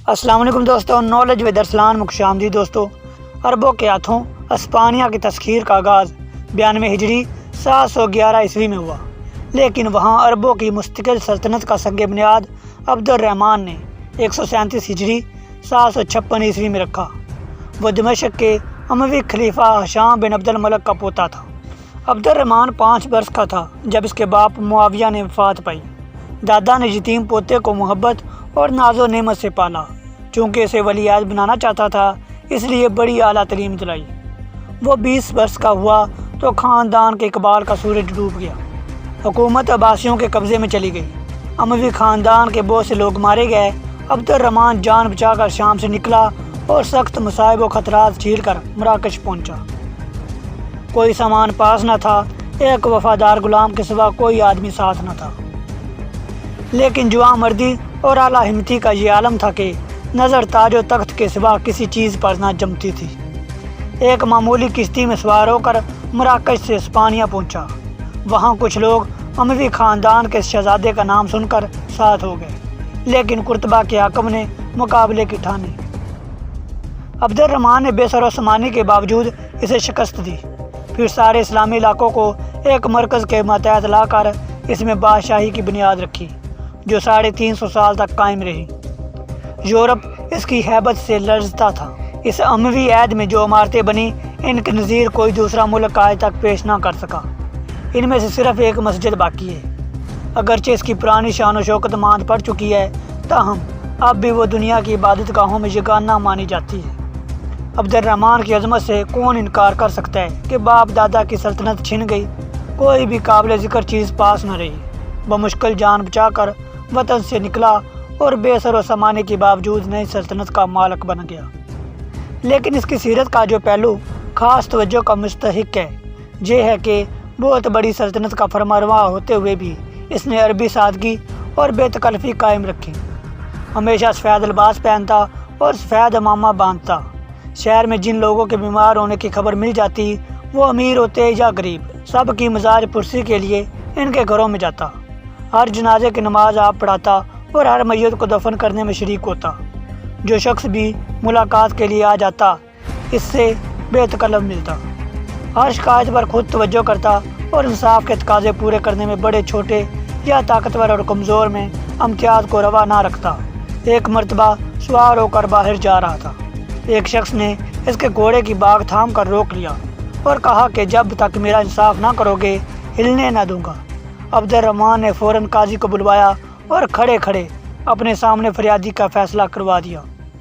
السلام علیکم دوستوں، نالج ود ارسلان میں خوش آمدید دوستوں۔ عربوں کے ہاتھوں اسپانیہ کی تسخیر کا آغاز 92 ہجری 711 عیسوی میں ہوا، لیکن وہاں عربوں کی مستقل سلطنت کا سنگ بنیاد عبد الرحمن نے 137 ہجری 756 عیسوی میں رکھا۔ وہ دمشق کے اموی خلیفہ ہشام بن عبد الملک کا پوتا تھا۔ عبد الرحمن 5 برس کا تھا جب اس کے باپ معاویہ نے وفات پائی۔ دادا نے یتیم پوتے کو محبت اور ناز و نعمت سے پالا۔ چونکہ اسے ولی عہد بنانا چاہتا تھا، اس لیے بڑی اعلیٰ تعلیم دلائی۔ وہ 20 برس کا ہوا تو خاندان کے اقبال کا سورج ڈوب گیا۔ حکومت عباسیوں کے قبضے میں چلی گئی۔ اموی خاندان کے بہت سے لوگ مارے گئے۔ عبد الرحمن جان بچا کر شام سے نکلا اور سخت مصائب و خطرات جھیل کر مراکش پہنچا۔ کوئی سامان پاس نہ تھا، ایک وفادار غلام کے سوا کوئی آدمی ساتھ نہ تھا۔ لیکن جواں مردی اور اعلیٰ ہمتی کا یہ عالم تھا کہ نظر تاج و تخت کے سوا کسی چیز پر نہ جمتی تھی۔ ایک معمولی کشتی میں سوار ہو کر مراکش سے اسپانیہ پہنچا۔ وہاں کچھ لوگ اموی خاندان کے شہزادے کا نام سن کر ساتھ ہو گئے، لیکن قرطبہ کے حاکم نے مقابلے کی ٹھانی۔ عبد الرحمن نے بے سر و سامانی کے باوجود اسے شکست دی۔ پھر سارے اسلامی علاقوں کو ایک مرکز کے ماتحت لا کر اس میں بادشاہی کی بنیاد رکھی، جو 350 سال تک قائم رہی۔ یورپ اس کی ہیبت سے لرزتا تھا۔ اس اموی عہد میں جو عمارتیں بنی، ان کے نظیر کوئی دوسرا ملک آج تک پیش نہ کر سکا۔ ان میں سے صرف ایک مسجد باقی ہے۔ اگرچہ اس کی پرانی شان و شوکت ماند پڑ چکی ہے، تاہم اب بھی وہ دنیا کی عبادت گاہوں میں یگانہ مانی جاتی ہے۔ عبد الرحمن کی عظمت سے کون انکار کر سکتا ہے کہ باپ دادا کی سلطنت چھن گئی، کوئی بھی قابل ذکر چیز پاس نہ رہی۔ بمشکل جان بچا کر وطن سے نکلا اور بے سر و سامانی کے باوجود نئی سلطنت کا مالک بن گیا۔ لیکن اس کی سیرت کا جو پہلو خاص توجہ کا مستحق ہے، یہ ہے کہ بہت بڑی سلطنت کا فرمانروا ہوتے ہوئے بھی اس نے عربی سادگی اور بے تکلفی قائم رکھی۔ ہمیشہ سفید لباس پہنتا اور سفید عمامہ باندھتا۔ شہر میں جن لوگوں کے بیمار ہونے کی خبر مل جاتی، وہ امیر ہوتے یا غریب، سب کی مزاج پرسی کے لیے ان کے گھروں میں جاتا۔ ہر جنازے کی نماز آپ پڑھاتا اور ہر میت کو دفن کرنے میں شریک ہوتا۔ جو شخص بھی ملاقات کے لیے آ جاتا، اس سے بے تکلف ملتا۔ ہر شکایت پر خود توجہ کرتا اور انصاف کے تقاضے پورے کرنے میں بڑے چھوٹے یا طاقتور اور کمزور میں امتیاز کو روا نہ رکھتا۔ ایک مرتبہ سوار ہو کر باہر جا رہا تھا۔ ایک شخص نے اس کے گھوڑے کی باگ تھام کر روک لیا اور کہا کہ جب تک میرا انصاف نہ کرو گے، ہلنے نہ دوں گا۔ عبد الرحمن نے فوراً قاضی کو بلوایا اور کھڑے کھڑے اپنے سامنے فریادی کا فیصلہ کروا دیا۔